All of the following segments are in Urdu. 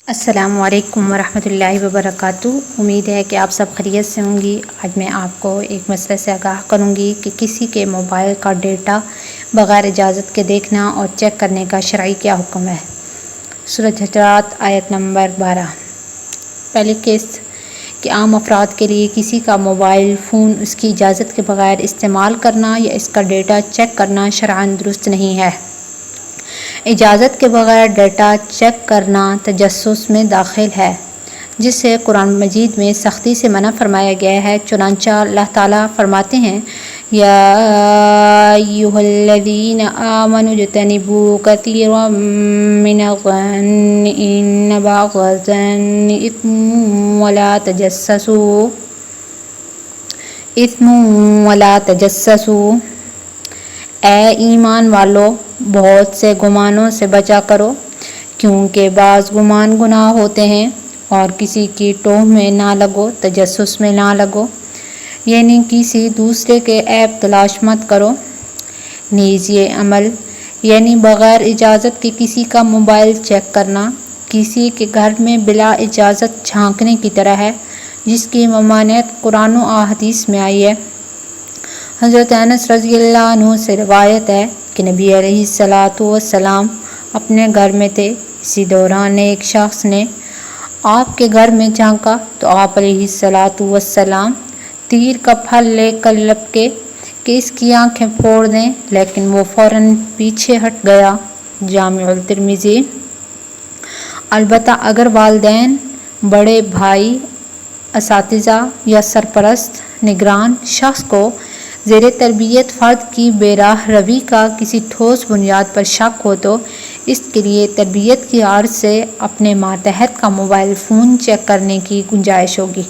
السلام علیکم ورحمۃ اللہ وبرکاتہ۔ امید ہے کہ آپ سب خیریت سے ہوں گی۔ آج میں آپ کو ایک مسئلے سے آگاہ کروں گی کہ کسی کے موبائل کا ڈیٹا بغیر اجازت کے دیکھنا اور چیک کرنے کا شرعی کیا حکم ہے۔ سورۃ حجرات آیت نمبر 12۔ پہلے کیس کہ عام افراد کے لیے کسی کا موبائل فون اس کی اجازت کے بغیر استعمال کرنا یا اس کا ڈیٹا چیک کرنا شرعاً درست نہیں ہے۔ اجازت کے بغیر ڈیٹا چیک کرنا تجسس میں داخل ہے، جسے قرآن مجید میں سختی سے منع فرمایا گیا ہے۔ چنانچہ اللہ تعالیٰ فرماتے ہیں، یا ایھا الذین آمنوا اجتنبوا کثیرا من الظن ان بعض الظن اثم ولا تجسسوا۔ اے ایمان والو، بہت سے گمانوں سے بچا کرو، کیونکہ بعض گمان گناہ ہوتے ہیں، اور کسی کی ٹوہ میں نہ لگو، تجسس میں نہ لگو، یعنی کسی دوسرے کے عیب تلاش مت کرو۔ نیز یہ عمل یعنی بغیر اجازت کے کسی کا موبائل چیک کرنا کسی کے گھر میں بلا اجازت جھانکنے کی طرح ہے، جس کی ممانعت قرآن و احادیث میں آئی ہے۔ حضرت انس رضی اللہ عنہ سے روایت ہے کہ نبی علیہ الصلاۃ والسلام اپنے گھر میں تھے۔ اسی دوران ایک شخص نے آپ کے گھر میں جھانکا تو آپ علیہ الصلاۃ والسلام تیر کا پھل لے کر لپکے کہ اس کی آنکھیں پھوڑ دیں، لیکن وہ فوراً پیچھے ہٹ گیا۔ جامع الترمذی۔ البتہ اگر والدین، بڑے بھائی، اساتذہ یا سرپرست نگران شخص کو زیر تربیت فرد کی بے راہ روی کا کسی ٹھوس بنیاد پر شک ہو تو اس کے لیے تربیت کی غرض سے اپنے ماتحت کا موبائل فون چیک کرنے کی گنجائش ہوگی،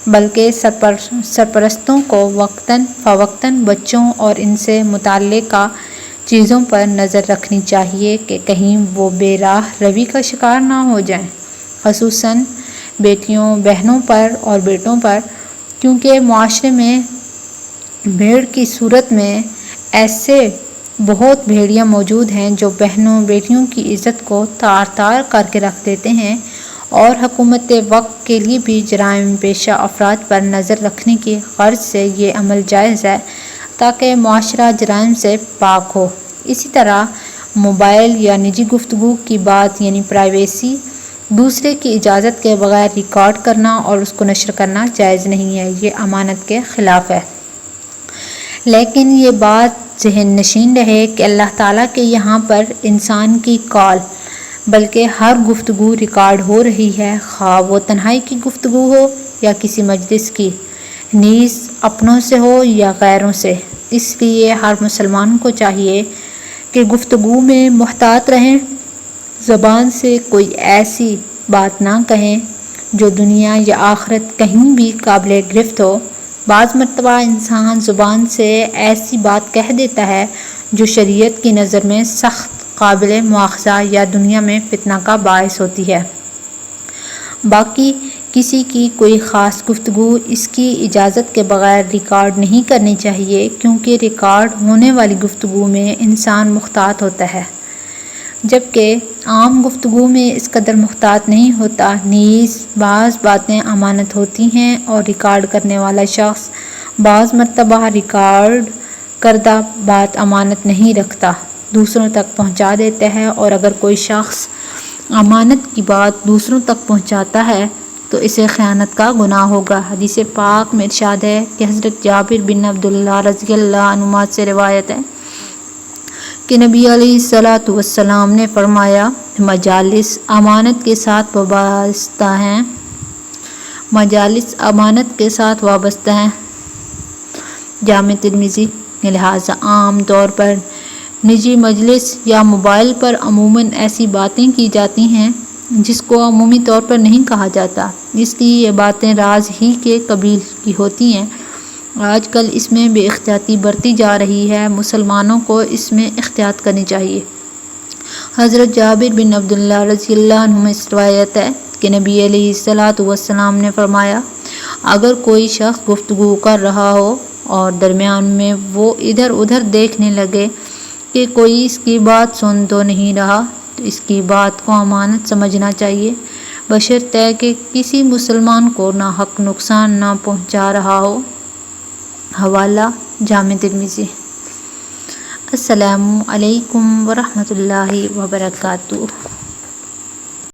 بلکہ سرپرستوں کو وقتاً فوقتاً بچوں اور ان سے متعلقہ چیزوں پر نظر رکھنی چاہیے کہ کہیں وہ بے راہ روی کا شکار نہ ہو جائیں، خصوصاً بیٹیوں، بہنوں پر اور بیٹوں پر، کیونکہ معاشرے میں بھیڑ کی صورت میں ایسے بہت بھیڑیا موجود ہیں جو بہنوں بیٹیوں کی عزت کو تار تار کر کے رکھ دیتے ہیں، اور حکومت وقت کے لیے بھی جرائم پیشہ افراد پر نظر رکھنے کی غرض سے یہ عمل جائز ہے تاکہ معاشرہ جرائم سے پاک ہو۔ اسی طرح موبائل یا نجی گفتگو کی بات یعنی پرائیویسی دوسرے کی اجازت کے بغیر ریکارڈ کرنا اور اس کو نشر کرنا جائز نہیں ہے، یہ امانت کے خلاف ہے۔ لیکن یہ بات ذہن نشین رہے کہ اللہ تعالیٰ کے یہاں پر انسان کی کال بلکہ ہر گفتگو ریکارڈ ہو رہی ہے، خواہ وہ تنہائی کی گفتگو ہو یا کسی مجلس کی، نیز اپنوں سے ہو یا غیروں سے۔ اس لیے ہر مسلمان کو چاہیے کہ گفتگو میں محتاط رہیں، زبان سے کوئی ایسی بات نہ کہیں جو دنیا یا آخرت کہیں بھی قابل گرفت ہو۔ بعض مرتبہ انسان زبان سے ایسی بات کہہ دیتا ہے جو شریعت کی نظر میں سخت قابل مواخذہ یا دنیا میں فتنہ کا باعث ہوتی ہے۔ باقی کسی کی کوئی خاص گفتگو اس کی اجازت کے بغیر ریکارڈ نہیں کرنی چاہیے، کیونکہ ریکارڈ ہونے والی گفتگو میں انسان محتاط ہوتا ہے، جبکہ عام گفتگو میں اس قدر محتاط نہیں ہوتا۔ نیز بعض باتیں امانت ہوتی ہیں اور ریکارڈ کرنے والا شخص بعض مرتبہ ریکارڈ کردہ بات امانت نہیں رکھتا، دوسروں تک پہنچا دیتا ہے، اور اگر کوئی شخص امانت کی بات دوسروں تک پہنچاتا ہے تو اسے خیانت کا گناہ ہوگا۔ حدیث پاک میں ارشاد ہے کہ حضرت جابر بن عبداللہ رضی اللہ عنہما سے روایت ہے کہ نبی علیہ الصلاۃ والسلام نے فرمایا، مجالس امانت کے ساتھ وابستہ ہیں، مجالس امانت کے ساتھ وابستہ ہیں۔ جامع ترمذی۔ لہٰذا عام طور پر نجی مجلس یا موبائل پر عموماً ایسی باتیں کی جاتی ہیں جس کو عمومی طور پر نہیں کہا جاتا، اس لیے یہ باتیں راز ہی کے قبیل کی ہوتی ہیں۔ آج کل اس میں بے احتیاطی برتی جا رہی ہے، مسلمانوں کو اس میں احتیاط کرنی چاہیے۔ حضرت جابر بن عبداللہ رضی اللہ عنہ سے روایت ہے کہ نبی علیہ الصلاۃ والسلام نے فرمایا، اگر کوئی شخص گفتگو کر رہا ہو اور درمیان میں وہ ادھر ادھر دیکھنے لگے کہ کوئی اس کی بات سن تو نہیں رہا، تو اس کی بات کو امانت سمجھنا چاہیے، بشرطے کہ کسی مسلمان کو ناحق نقصان نہ پہنچا رہا ہو۔ حوالہ جامع ترمذی۔ السلام علیکم ورحمۃ اللہ وبرکاتہ۔